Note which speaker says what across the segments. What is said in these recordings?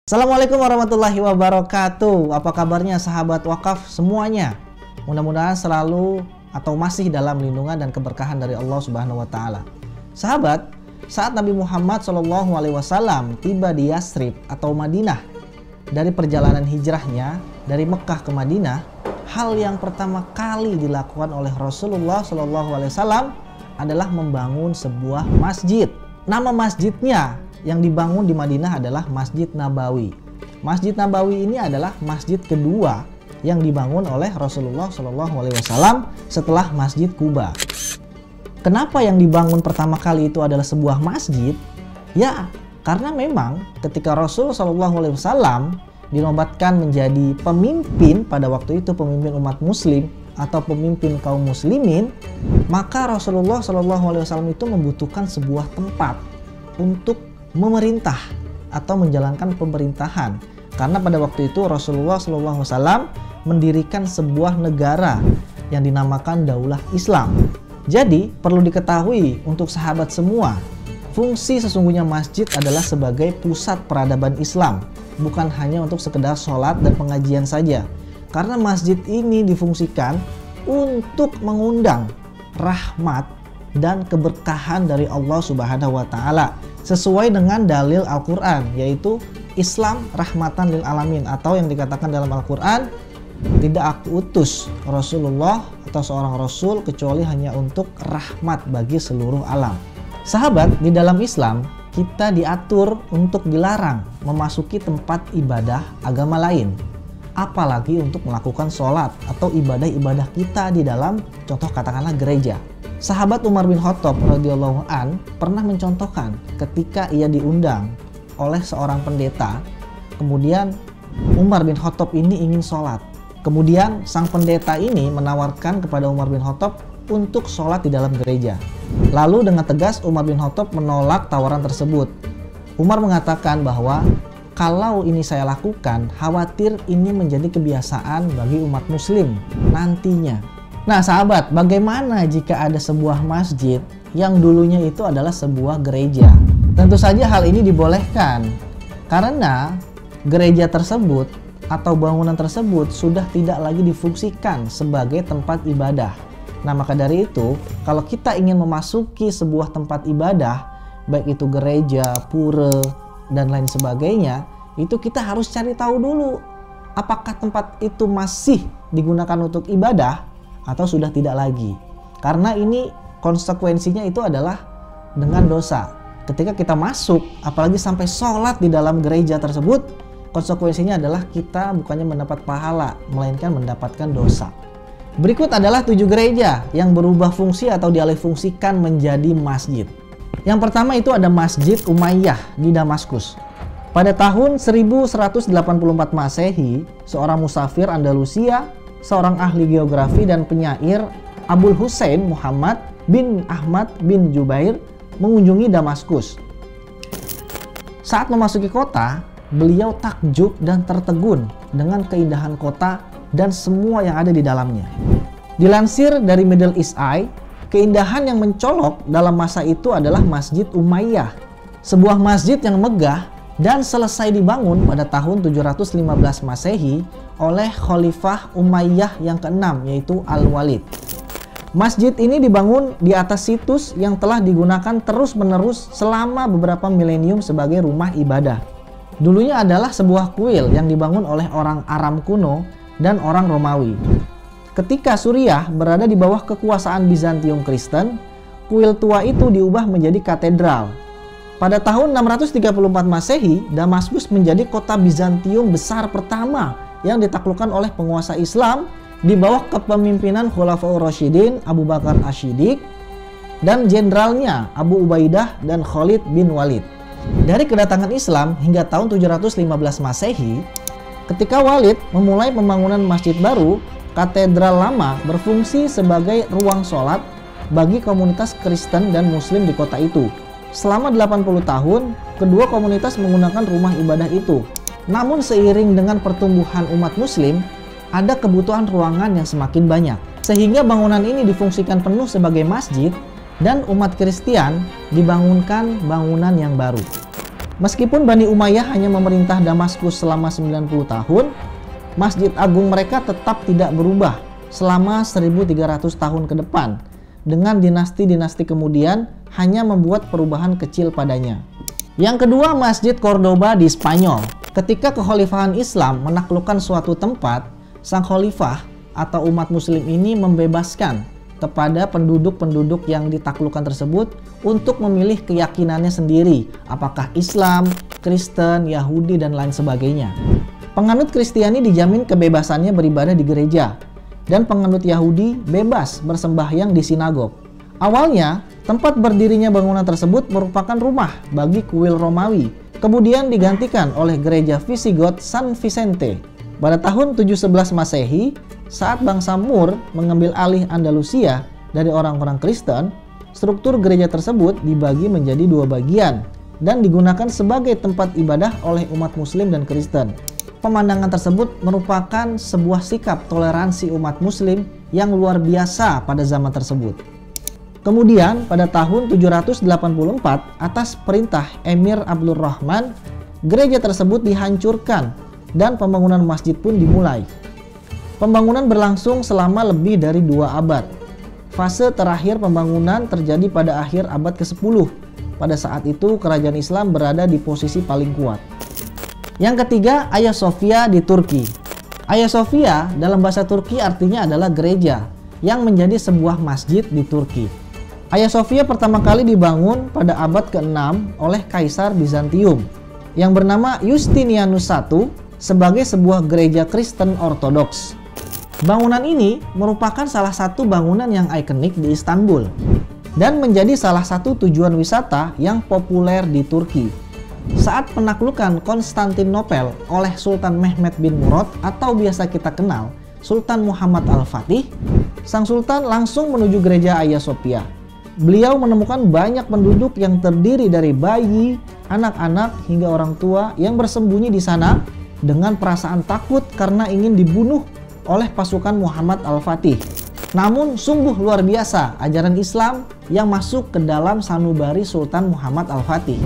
Speaker 1: Assalamualaikum warahmatullahi wabarakatuh. Apa kabarnya sahabat wakaf semuanya? Mudah-mudahan selalu atau masih dalam lindungan dan keberkahan dari Allah Subhanahu wa taala. Sahabat, saat Nabi Muhammad SAW tiba di Yasrib atau Madinah dari perjalanan hijrahnya dari Mekah ke Madinah, hal yang pertama kali dilakukan oleh Rasulullah SAW adalah membangun sebuah masjid. Nama masjidnya yang dibangun di Madinah adalah Masjid Nabawi. Masjid Nabawi ini adalah masjid kedua yang dibangun oleh Rasulullah SAW setelah Masjid Kuba. Kenapa yang dibangun pertama kali itu adalah sebuah masjid? Ya, karena memang ketika Rasulullah SAW dinobatkan menjadi pemimpin pada waktu itu, pemimpin umat muslim atau pemimpin kaum muslimin, maka Rasulullah SAW itu membutuhkan sebuah tempat untuk memerintah atau menjalankan pemerintahan, karena pada waktu itu Rasulullah SAW mendirikan sebuah negara yang dinamakan Daulah Islam. Jadi perlu diketahui untuk sahabat semua, fungsi sesungguhnya masjid adalah sebagai pusat peradaban Islam, bukan hanya untuk sekedar sholat dan pengajian saja, karena masjid ini difungsikan untuk mengundang rahmat dan keberkahan dari Allah Subhanahu wa taala sesuai dengan dalil Al-Qur'an, yaitu Islam rahmatan lil alamin, atau yang dikatakan dalam Al-Qur'an, tidak aku utus Rasulullah atau seorang rasul kecuali hanya untuk rahmat bagi seluruh alam. Sahabat, di dalam Islam kita diatur untuk dilarang memasuki tempat ibadah agama lain, apalagi untuk melakukan sholat atau ibadah-ibadah kita di dalam, contoh katakanlah gereja. Sahabat Umar bin Khattab radhiyallahu an pernah mencontohkan ketika ia diundang oleh seorang pendeta. Kemudian Umar bin Khattab ini ingin sholat. Kemudian sang pendeta ini menawarkan kepada Umar bin Khattab untuk sholat di dalam gereja. Lalu dengan tegas Umar bin Khattab menolak tawaran tersebut. Umar mengatakan bahwa kalau ini saya lakukan, khawatir ini menjadi kebiasaan bagi umat muslim nantinya. Nah sahabat, bagaimana jika ada sebuah masjid yang dulunya itu adalah sebuah gereja? Tentu saja hal ini dibolehkan, karena gereja tersebut atau bangunan tersebut sudah tidak lagi difungsikan sebagai tempat ibadah. Nah maka dari itu, kalau kita ingin memasuki sebuah tempat ibadah, baik itu gereja, pura, dan lain sebagainya, itu kita harus cari tahu dulu apakah tempat itu masih digunakan untuk ibadah atau sudah tidak lagi. Karena ini konsekuensinya itu adalah dengan dosa. Ketika kita masuk, apalagi sampai sholat di dalam gereja tersebut, konsekuensinya adalah kita bukannya mendapat pahala, melainkan mendapatkan dosa. Berikut adalah 7 gereja yang berubah fungsi atau dialihfungsikan menjadi masjid. Yang pertama itu ada Masjid Umayyah di Damaskus. Pada tahun 1184 Masehi, seorang musafir Andalusia, seorang ahli geografi dan penyair, Abul Husain Muhammad bin Ahmad bin Jubair mengunjungi Damaskus. Saat memasuki kota, beliau takjub dan tertegun dengan keindahan kota dan semua yang ada di dalamnya. Dilansir dari Middle East Eye, keindahan yang mencolok dalam masa itu adalah Masjid Umayyah, sebuah masjid yang megah dan selesai dibangun pada tahun 715 Masehi oleh Khalifah Umayyah yang ke-6, yaitu Al-Walid. Masjid ini dibangun di atas situs yang telah digunakan terus-menerus selama beberapa milenium sebagai rumah ibadah. Dulunya adalah sebuah kuil yang dibangun oleh orang Aram kuno dan orang Romawi. Ketika Suriah berada di bawah kekuasaan Bizantium Kristen, kuil tua itu diubah menjadi katedral. Pada tahun 634 Masehi, Damaskus menjadi kota Bizantium besar pertama yang ditaklukkan oleh penguasa Islam di bawah kepemimpinan Khulafaur Rasyidin Abu Bakar Asy-Syiddiq dan jenderalnya Abu Ubaidah dan Khalid bin Walid. Dari kedatangan Islam hingga tahun 715 Masehi, ketika Walid memulai pembangunan masjid baru, katedral lama berfungsi sebagai ruang sholat bagi komunitas Kristen dan Muslim di kota itu. Selama 80 tahun, kedua komunitas menggunakan rumah ibadah itu. Namun seiring dengan pertumbuhan umat muslim, ada kebutuhan ruangan yang semakin banyak. Sehingga bangunan ini difungsikan penuh sebagai masjid dan umat Kristen dibangunkan bangunan yang baru. Meskipun Bani Umayyah hanya memerintah Damaskus selama 90 tahun, Masjid Agung mereka tetap tidak berubah selama 1300 tahun ke depan, dengan dinasti-dinasti kemudian hanya membuat perubahan kecil padanya. Yang kedua, Masjid Cordoba di Spanyol. Ketika kekhalifahan Islam menaklukkan suatu tempat, sang khalifah atau umat muslim ini membebaskan kepada penduduk-penduduk yang ditaklukkan tersebut untuk memilih keyakinannya sendiri, apakah Islam, Kristen, Yahudi, dan lain sebagainya. Penganut Kristiani dijamin kebebasannya beribadah di gereja, dan penganut Yahudi bebas bersembahyang di sinagog. Awalnya, tempat berdirinya bangunan tersebut merupakan rumah bagi kuil Romawi, kemudian digantikan oleh gereja Visigoth San Vicente. Pada tahun 711 Masehi, saat bangsa Moor mengambil alih Andalusia dari orang-orang Kristen, struktur gereja tersebut dibagi menjadi dua bagian dan digunakan sebagai tempat ibadah oleh umat Muslim dan Kristen. Pemandangan tersebut merupakan sebuah sikap toleransi umat Muslim yang luar biasa pada zaman tersebut. Kemudian pada tahun 784 atas perintah Emir Abdul Rahman, gereja tersebut dihancurkan dan pembangunan masjid pun dimulai. Pembangunan berlangsung selama lebih dari 2 abad. Fase terakhir pembangunan terjadi pada akhir abad ke-10. Pada saat itu kerajaan Islam berada di posisi paling kuat. Yang ketiga, Hagia Sophia di Turki. Hagia Sophia dalam bahasa Turki artinya adalah gereja yang menjadi sebuah masjid di Turki. Hagia Sophia pertama kali dibangun pada abad ke-6 oleh Kaisar Bizantium yang bernama Justinianus I sebagai sebuah gereja Kristen Ortodoks. Bangunan ini merupakan salah satu bangunan yang ikonik di Istanbul dan menjadi salah satu tujuan wisata yang populer di Turki. Saat penaklukan Konstantinopel oleh Sultan Mehmed bin Murad atau biasa kita kenal Sultan Muhammad Al-Fatih, sang sultan langsung menuju gereja Hagia Sophia. Beliau menemukan banyak penduduk yang terdiri dari bayi, anak-anak, hingga orang tua yang bersembunyi di sana dengan perasaan takut karena ingin dibunuh oleh pasukan Muhammad Al-Fatih. Namun sungguh luar biasa ajaran Islam yang masuk ke dalam sanubari Sultan Muhammad Al-Fatih.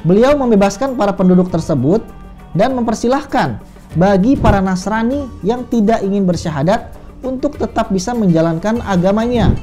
Speaker 1: Beliau membebaskan para penduduk tersebut dan mempersilahkan bagi para Nasrani yang tidak ingin bersyahadat untuk tetap bisa menjalankan agamanya.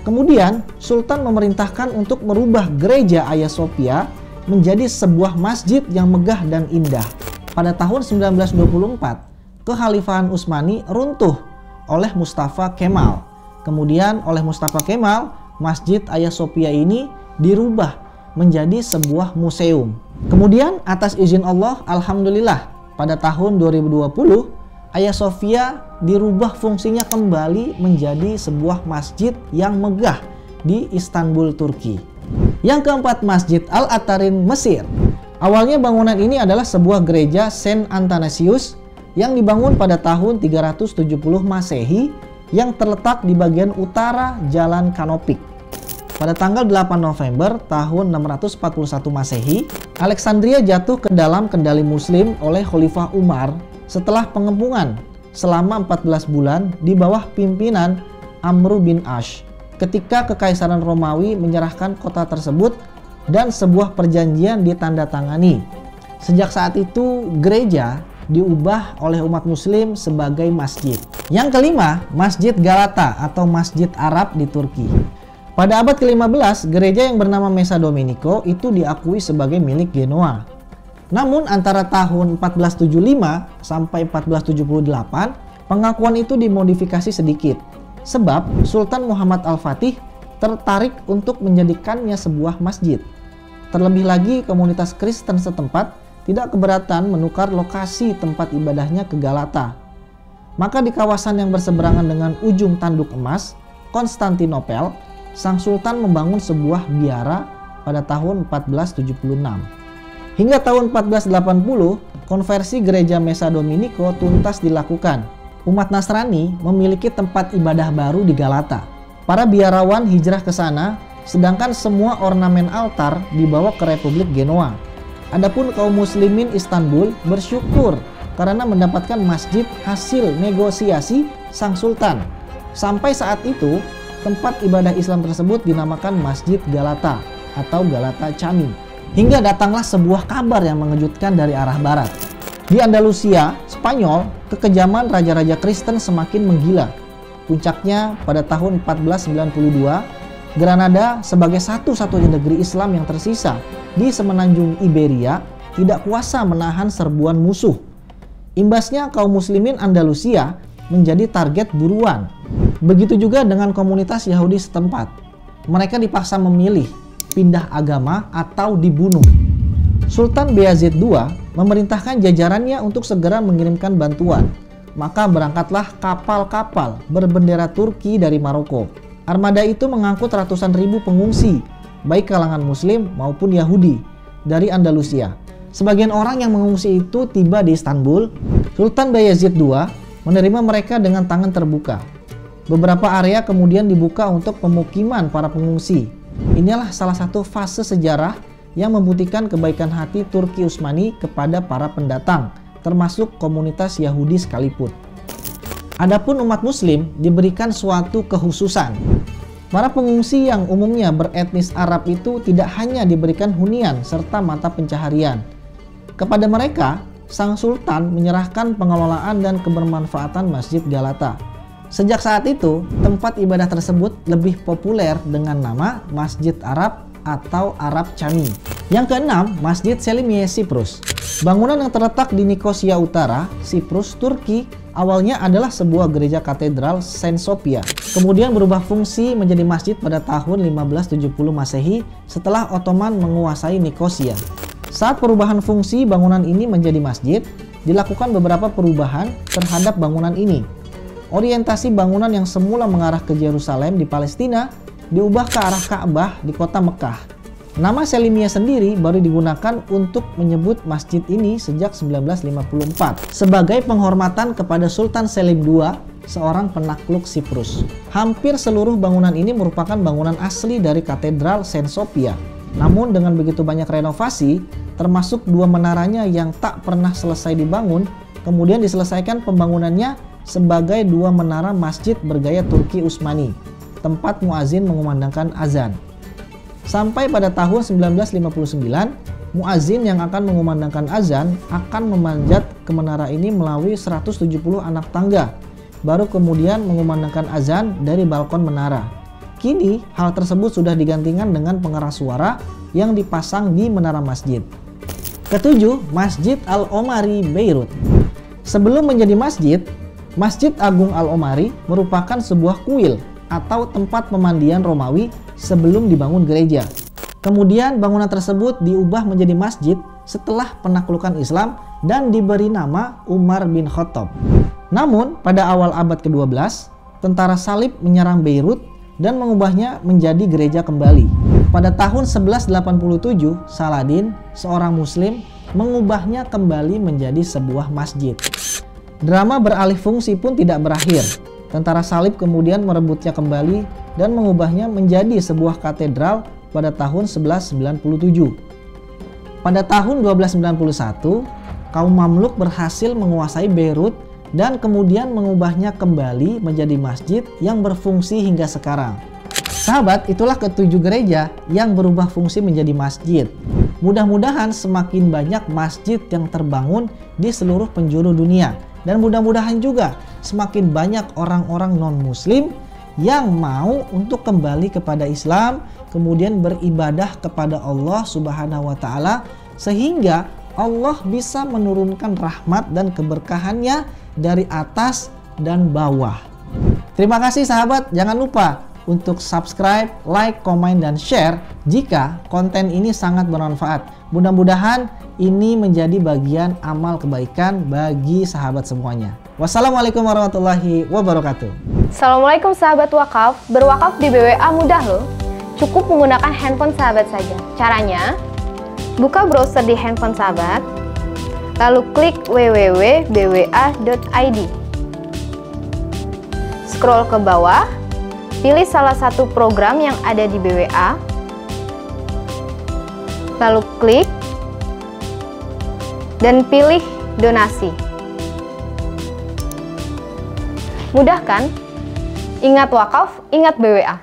Speaker 1: Kemudian Sultan memerintahkan untuk merubah gereja Hagia Sophia menjadi sebuah masjid yang megah dan indah. Pada tahun 1924, Kekhalifahan Utsmani runtuh oleh Mustafa Kemal. Kemudian oleh Mustafa Kemal, Masjid Hagia Sophia ini dirubah menjadi sebuah museum. Kemudian atas izin Allah, alhamdulillah, pada tahun 2020, Hagia Sophia dirubah fungsinya kembali menjadi sebuah masjid yang megah di Istanbul, Turki. Yang keempat, Masjid Al-Atarin, Mesir. Awalnya bangunan ini adalah sebuah gereja Saint Athanasius yang dibangun pada tahun 370 Masehi yang terletak di bagian utara Jalan Kanopik. Pada tanggal 8 November tahun 641 Masehi, Alexandria jatuh ke dalam kendali Muslim oleh Khalifah Umar setelah pengepungan selama 14 bulan di bawah pimpinan Amr bin Ash. Ketika Kekaisaran Romawi menyerahkan kota tersebut dan sebuah perjanjian ditandatangani. Sejak saat itu, gereja diubah oleh umat Muslim sebagai masjid. Yang kelima, Masjid Galata atau Masjid Arab di Turki. Pada abad ke-15, gereja yang bernama Messa Dominico itu diakui sebagai milik Genoa. Namun antara tahun 1475 sampai 1478, pengakuan itu dimodifikasi sedikit. Sebab Sultan Muhammad Al-Fatih tertarik untuk menjadikannya sebuah masjid. Terlebih lagi, komunitas Kristen setempat tidak keberatan menukar lokasi tempat ibadahnya ke Galata. Maka di kawasan yang berseberangan dengan ujung tanduk emas, Konstantinopel, sang sultan membangun sebuah biara pada tahun 1476. Hingga tahun 1480, konversi gereja Messa Dominico tuntas dilakukan. Umat Nasrani memiliki tempat ibadah baru di Galata. Para biarawan hijrah ke sana, sedangkan semua ornamen altar dibawa ke Republik Genoa. Adapun kaum muslimin Istanbul bersyukur karena mendapatkan masjid hasil negosiasi sang sultan. Sampai saat itu, tempat ibadah Islam tersebut dinamakan Masjid Galata atau Galata Cami. Hingga datanglah sebuah kabar yang mengejutkan dari arah barat. Di Andalusia, Spanyol, kekejaman raja-raja Kristen semakin menggila. Puncaknya pada tahun 1492, Granada sebagai satu-satunya negeri Islam yang tersisa di semenanjung Iberia tidak kuasa menahan serbuan musuh. Imbasnya kaum muslimin Andalusia menjadi target buruan. Begitu juga dengan komunitas Yahudi setempat. Mereka dipaksa memilih pindah agama atau dibunuh. Sultan Bayazid II memerintahkan jajarannya untuk segera mengirimkan bantuan. Maka berangkatlah kapal-kapal berbendera Turki dari Maroko. Armada itu mengangkut ratusan ribu pengungsi, baik kalangan Muslim maupun Yahudi, dari Andalusia. Sebagian orang yang mengungsi itu tiba di Istanbul. Sultan Bayazid II menerima mereka dengan tangan terbuka. Beberapa area kemudian dibuka untuk pemukiman para pengungsi. Inilah salah satu fase sejarah yang membuktikan kebaikan hati Turki Utsmani kepada para pendatang, termasuk komunitas Yahudi sekalipun. Adapun umat Muslim diberikan suatu kekhususan. Para pengungsi yang umumnya beretnis Arab itu tidak hanya diberikan hunian serta mata pencaharian. Kepada mereka, Sang Sultan menyerahkan pengelolaan dan kebermanfaatan Masjid Galata. Sejak saat itu, tempat ibadah tersebut lebih populer dengan nama Masjid Arab atau Arab Cami. Yang keenam, Masjid Selimiye Siprus. Bangunan yang terletak di Nikosia Utara, Siprus, Turki, awalnya adalah sebuah gereja katedral Saint Sophia. Kemudian berubah fungsi menjadi masjid pada tahun 1570 Masehi setelah Ottoman menguasai Nikosia. Saat perubahan fungsi bangunan ini menjadi masjid, dilakukan beberapa perubahan terhadap bangunan ini. Orientasi bangunan yang semula mengarah ke Yerusalem di Palestina diubah ke arah Ka'bah di kota Mekah. Nama Selimiye sendiri baru digunakan untuk menyebut masjid ini sejak 1954 sebagai penghormatan kepada Sultan Selim II, seorang penakluk Siprus. Hampir seluruh bangunan ini merupakan bangunan asli dari Katedral Saint Sophia. Namun dengan begitu banyak renovasi, termasuk dua menaranya yang tak pernah selesai dibangun, kemudian diselesaikan pembangunannya sebagai dua menara masjid bergaya Turki Utsmani, tempat muazin mengumandangkan azan. Sampai pada tahun 1959, muazin yang akan mengumandangkan azan akan memanjat ke menara ini melalui 170 anak tangga, baru kemudian mengumandangkan azan dari balkon menara. Kini, hal tersebut sudah digantikan dengan pengeras suara yang dipasang di menara masjid. Ketujuh, Masjid Al-Omari Beirut. Sebelum menjadi masjid, Masjid Agung Al-Omari merupakan sebuah kuil atau tempat pemandian Romawi sebelum dibangun gereja. Kemudian bangunan tersebut diubah menjadi masjid setelah penaklukan Islam dan diberi nama Umar bin Khattab. Namun pada awal abad ke-12, tentara Salib menyerang Beirut dan mengubahnya menjadi gereja kembali. Pada tahun 1187, Saladin, seorang muslim, mengubahnya kembali menjadi sebuah masjid. Drama beralih fungsi pun tidak berakhir. Tentara Salib kemudian merebutnya kembali dan mengubahnya menjadi sebuah katedral pada tahun 1197. Pada tahun 1291, kaum Mamluk berhasil menguasai Beirut dan kemudian mengubahnya kembali menjadi masjid yang berfungsi hingga sekarang. Sahabat, itulah ketujuh gereja yang berubah fungsi menjadi masjid. Mudah-mudahan semakin banyak masjid yang terbangun di seluruh penjuru dunia. Dan mudah-mudahan juga semakin banyak orang-orang non-muslim yang mau untuk kembali kepada Islam, kemudian beribadah kepada Allah Subhanahu wa Ta'ala, sehingga Allah bisa menurunkan rahmat dan keberkahannya dari atas dan bawah. Terima kasih sahabat, jangan lupa untuk subscribe, like, komen, dan share jika konten ini sangat bermanfaat. Mudah-mudahan ini menjadi bagian amal kebaikan bagi sahabat semuanya. Wassalamualaikum warahmatullahi wabarakatuh.
Speaker 2: Assalamualaikum sahabat wakaf. Berwakaf di BWA mudah loh. Cukup menggunakan handphone sahabat saja. Caranya, buka browser di handphone sahabat, lalu klik www.bwa.id. Scroll ke bawah, pilih salah satu program yang ada di BWA, lalu klik dan pilih donasi. Mudah kan? Ingat wakaf, ingat BWA.